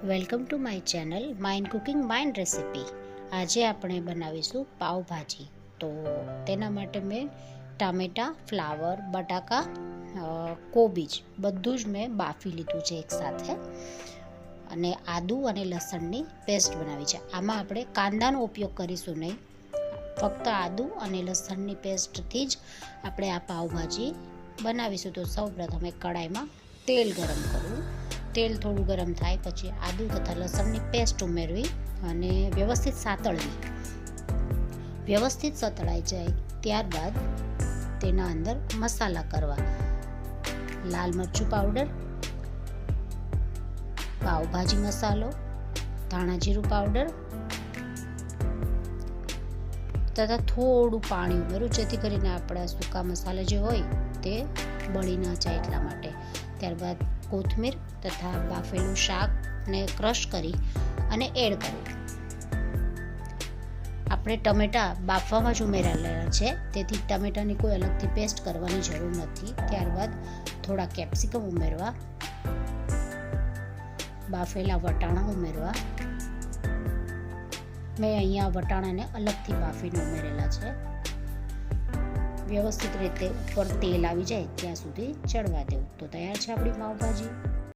Welcome to my channel mind cooking mind recipe. આજે આપણે બનાવીશું પાવભાજી. તો તેના માટે મેં ટામેટાં, ફ્લાવર, બટાકા, કોબીજ બધું જ મેં બાફી લીધું છે એકસાથે, અને આદું અને લસણની પેસ્ટ બનાવી છે. આમાં આપણે કાંદાનો ઉપયોગ કરીશું નહીં, ફક્ત આદું અને લસણની પેસ્ટથી જ આપણે આ પાવભાજી બનાવીશું. તો સૌપ્રથમ એક કડાઈમાં તેલ ગરમ કરવું. તેલ થોડું ગરમ થાય પછી આદુ તથા લસણની પેસ્ટ ઉમેરવી અને વ્યવસ્થિત સાતળવી. વ્યવસ્થિત સતળાઈ જાય ત્યારબાદ તેના અંદર મસાલા કરવા: લાલ મરચું પાવડર, પાવભાજી મસાલો, ધાણા જીરું પાવડર તથા થોડું પાણી ઉમેરવું, જેથી કરીને આપણા સૂકા મસાલા જે હોય તે બળી ન જાય એટલા માટે. ત્યારબાદ કોથમીર તથા બાફેલું શાકને ક્રશ કરી અને એડ કરવું. આપણે ટમેટાં બાફવામાં જ ઉમેરેલા છે, તેથી ટમેટાની કોઈ અલગથી પેસ્ટ કરવાની જરૂર નથી. ત્યારબાદ થોડા કેપ્સિકમ ઉમેરવા, બાફેલા વટાણા ઉમેરવા. મેં અહીંયા વટાણાને અલગથી બાફીને ઉમેરેલા છે. વ્યવસ્થિત રીતે ઉપર તેલ આવી જાય ત્યાં સુધી ચડવા દેવું. તો તૈયાર છે આપણી પાવભાજી.